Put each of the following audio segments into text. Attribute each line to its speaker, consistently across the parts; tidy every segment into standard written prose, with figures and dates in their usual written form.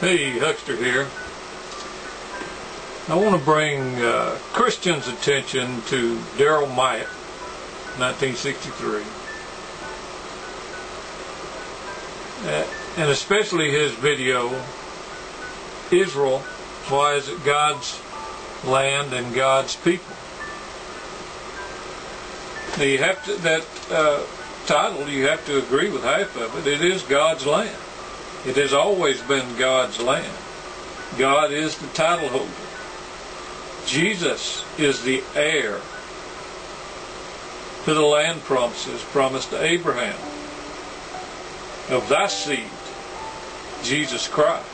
Speaker 1: Hey, Huckster here. I want to bring Christians' attention to Darrell Myatt, 1963, and especially his video, Israel, Why is it God's Land and God's People? Now you have to, that title, you have to agree with half of it. It is God's land. It has always been God's land. God is the title holder. Jesus is the heir to the land promises promised to Abraham. Of thy seed, Jesus Christ.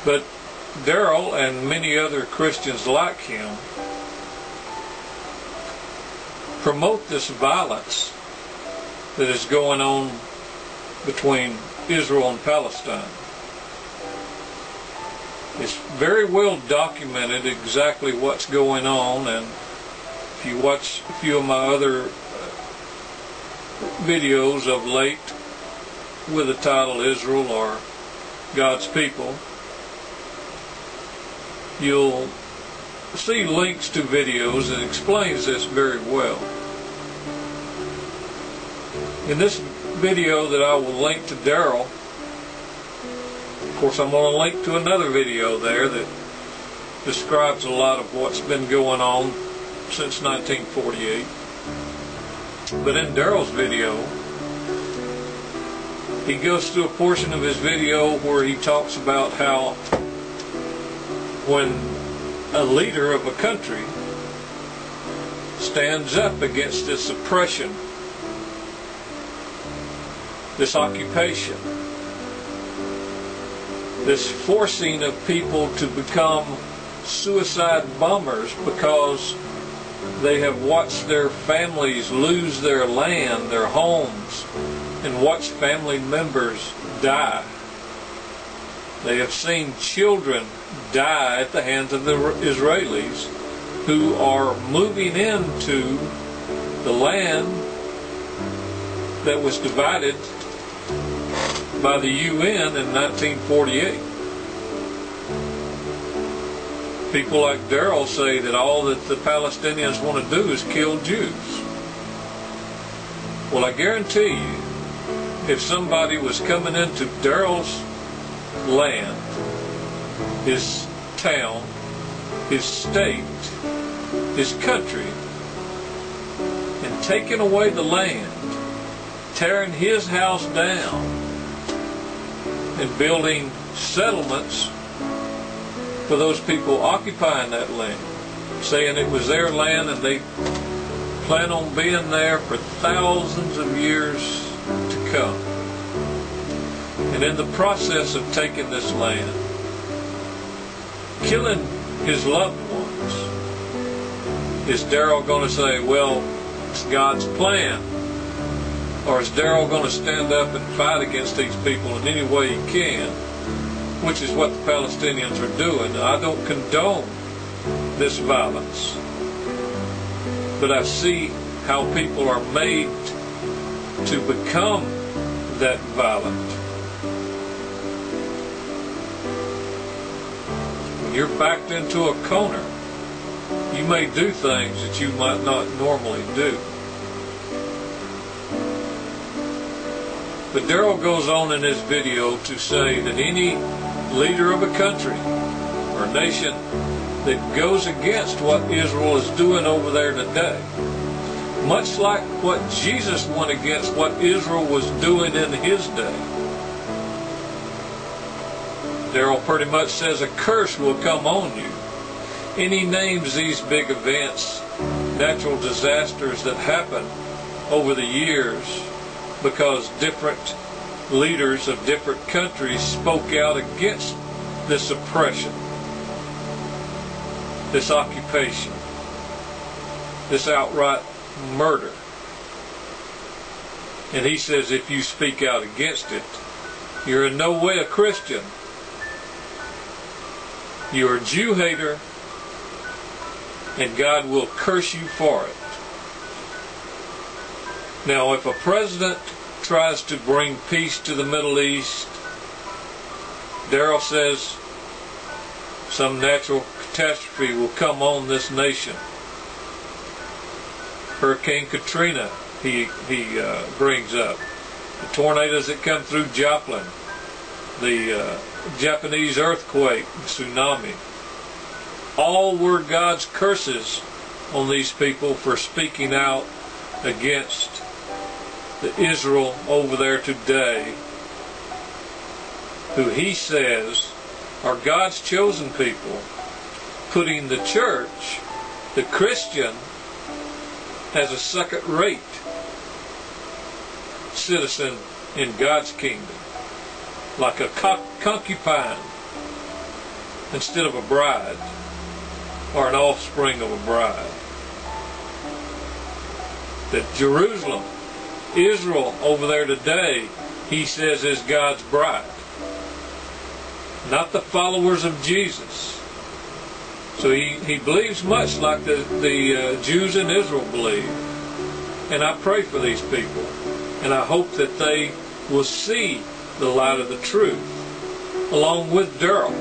Speaker 1: But Darrell and many other Christians like him promote this violence that is going on between Israel and Palestine. It's very well documented exactly what's going on, and if you watch a few of my other videos of late with the title Israel or God's People, you'll see links to videos that explains this very well. In this video that I will link to Darrell, of course I'm going to link to another video there that describes a lot of what's been going on since 1948. But in Darrell's video, he goes through a portion of his video where he talks about how when a leader of a country stands up against this oppression, this occupation, this forcing of people to become suicide bombers because they have watched their families lose their land, their homes, and watched family members die. They have seen children die at the hands of the Israelis who are moving into the land that was divided by the UN in 1948. People like Darrell say that all that the Palestinians want to do is kill Jews. Well, I guarantee you, if somebody was coming into Darrell's land, his town, his state, his country, and taking away the land, tearing his house down, and building settlements for those people occupying that land, saying it was their land and they plan on being there for thousands of years to come. And in the process of taking this land, killing his loved ones, is Darrell going to say, well, it's God's plan? Or is Darrell going to stand up and fight against these people in any way he can, which is what the Palestinians are doing? I don't condone this violence, but I see how people are made to become that violent. When you're backed into a corner, you may do things that you might not normally do. But Darrell goes on in his video to say that any leader of a country or nation that goes against what Israel is doing over there today, much like what Jesus went against what Israel was doing in his day, Darrell pretty much says a curse will come on you. And he names these big events, natural disasters that happen over the years, because different leaders of different countries spoke out against this oppression, this occupation, this outright murder. And he says if you speak out against it, you're in no way a Christian. You're a Jew hater, and God will curse you for it. Now, if a president tries to bring peace to the Middle East. Daryl says some natural catastrophe will come on this nation. Hurricane Katrina, he brings up. The tornadoes that come through Joplin, the Japanese earthquake, tsunami. All were God's curses on these people for speaking out against the Israel over there today, who he says are God's chosen people, putting the church, the Christian, as a second-rate citizen in God's kingdom, like a concubine instead of a bride, or an offspring of a bride. That Jerusalem, Israel over there today, he says is God's bride, not the followers of Jesus. So he believes much like the Jews in Israel believe. And I pray for these people, and I hope that they will see the light of the truth, along with Daryl.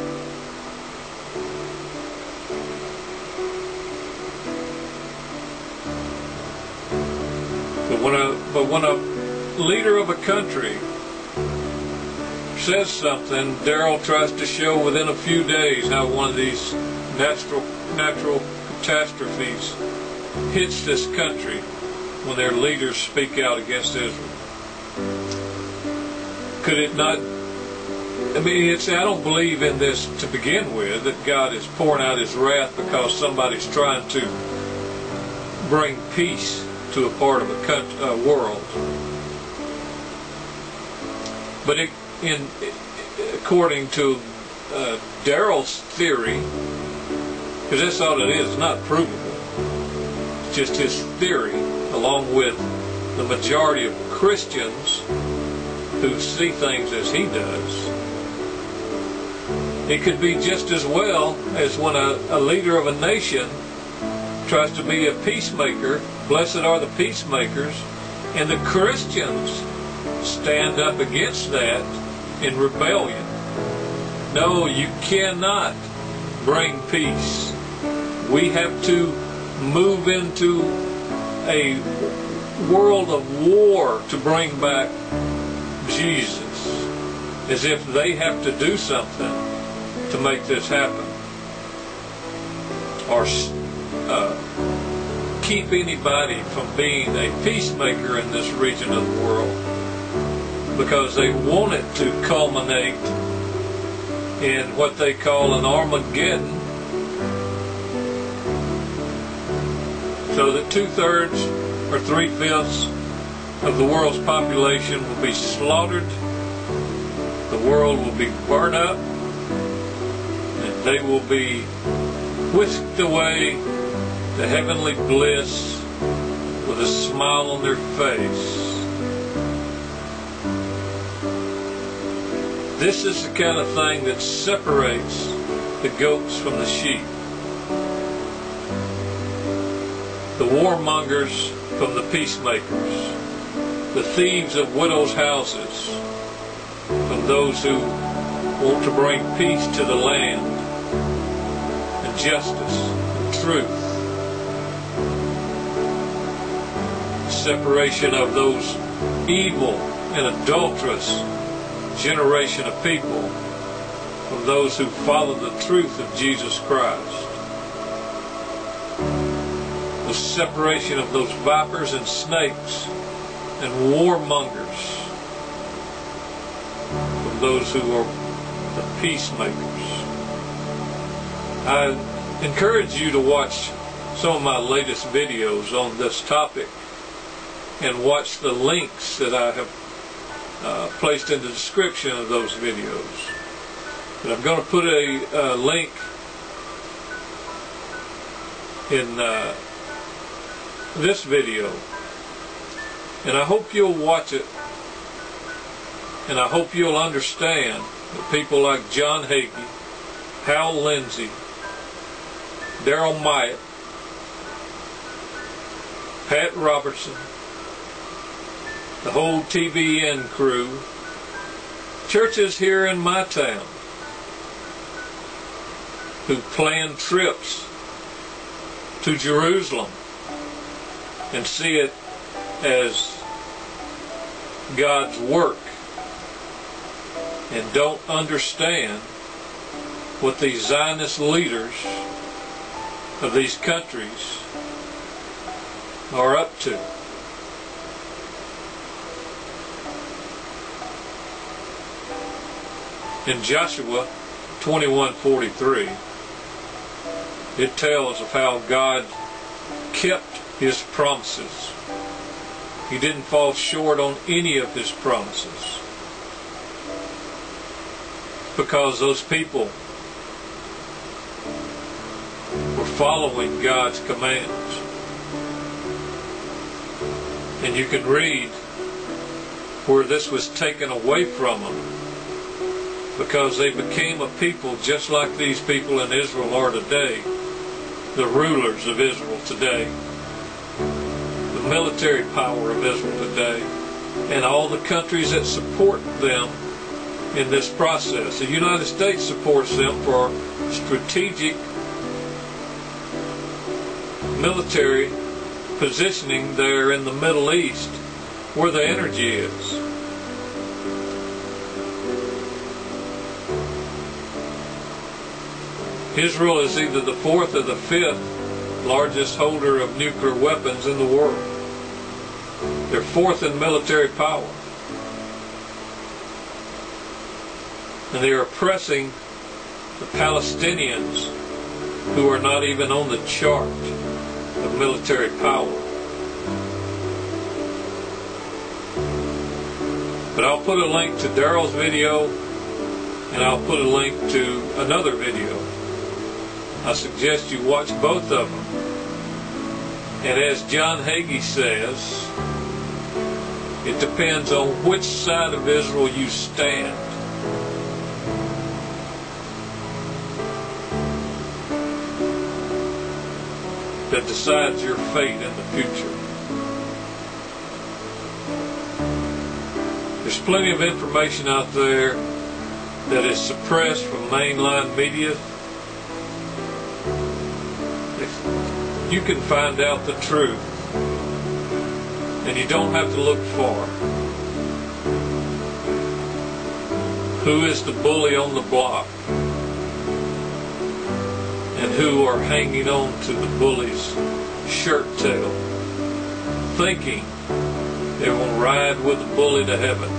Speaker 1: But when a leader of a country says something, Daryl tries to show within a few days how one of these natural catastrophes hits this country when their leaders speak out against Israel. Could it not? I mean, I don't believe in this to begin with, that God is pouring out his wrath because somebody's trying to bring peace to a part of a world. But according to Daryl's theory, because that's all it is, it's not provable. It's just his theory, along with the majority of Christians who see things as he does. It could be just as well as when a leader of a nation tries to be a peacemaker. Blessed are the peacemakers, and the Christians stand up against that in rebellion. No, you cannot bring peace. We have to move into a world of war to bring back Jesus, as if they have to do something to make this happen, or keep anybody from being a peacemaker in this region of the world, because they want it to culminate in what they call an Armageddon, so that 2/3 or 3/5 of the world's population will be slaughtered, the world will be burned up, and they will be whisked away to heavenly bliss with a smile on their face. This is the kind of thing that separates the goats from the sheep, the warmongers from the peacemakers, the thieves of widows' houses from those who want to bring peace to the land, and justice and truth. Separation of those evil and adulterous generation of people from those who follow the truth of Jesus Christ. The separation of those vipers and snakes and warmongers from those who are the peacemakers. I encourage you to watch some of my latest videos on this topic, and watch the links that I have placed in the description of those videos. And I'm going to put a link in this video, and I hope you'll watch it, and I hope you'll understand that people like John Hagee, Hal Lindsey, Daryl Myatt, Pat Robertson, the whole TBN crew, churches here in my town who plan trips to Jerusalem and see it as God's work and don't understand what these Zionist leaders of these countries are up to. In Joshua 21:43, it tells of how God kept His promises. He didn't fall short on any of His promises, because those people were following God's commands. And you can read where this was taken away from them, because they became a people just like these people in Israel are today, the rulers of Israel today, the military power of Israel today, and all the countries that support them in this process. The United States supports them for strategic military positioning there in the Middle East, where the energy is. Israel is either the fourth or the fifth largest holder of nuclear weapons in the world. They're fourth in military power. And they are oppressing the Palestinians, who are not even on the chart of military power. But I'll put a link to Daryl's video, and I'll put a link to another video. I suggest you watch both of them. And as John Hagee says, it depends on which side of Israel you stand. That decides your fate in the future. There's plenty of information out there that is suppressed from mainline media. You can find out the truth, and you don't have to look far. Who is the bully on the block? And who are hanging on to the bully's shirt tail, thinking they will ride with the bully to heaven.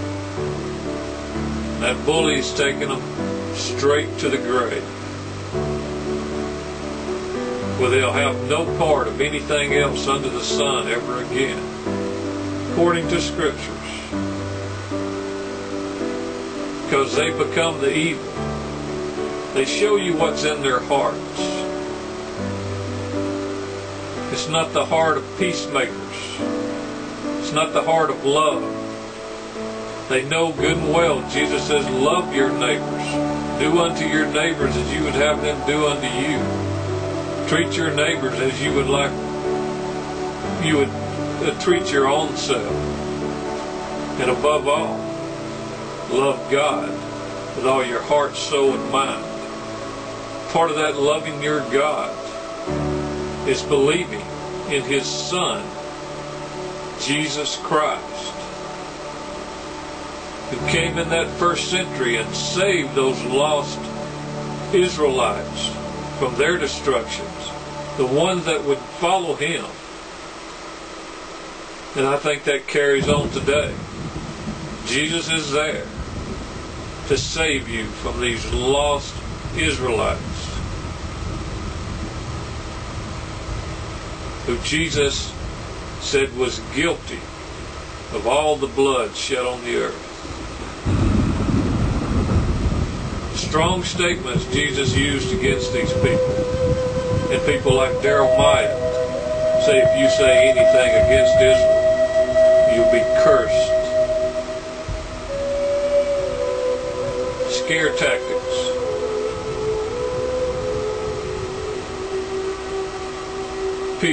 Speaker 1: That bully's taking them straight to the grave, where they'll have no part of anything else under the sun ever again, according to Scriptures, because they become the evil. They show you what's in their hearts. It's not the heart of peacemakers. It's not the heart of love. They know good and well Jesus says, love your neighbors. Do unto your neighbors as you would have them do unto you. Treat your neighbors as you would like you would treat your own self. And above all, love God with all your heart, soul, and mind. Part of that loving your God is believing in His Son, Jesus Christ, who came in that first century and saved those lost Israelites from their destructions, the ones that would follow Him. And I think that carries on today. Jesus is there to save you from these lost Israelites, who Jesus said was guilty of all the blood shed on the earth. Strong statements Jesus used against these people. And people like Daryl Myatt say, if you say anything against Israel, you'll be cursed. Scare tactics.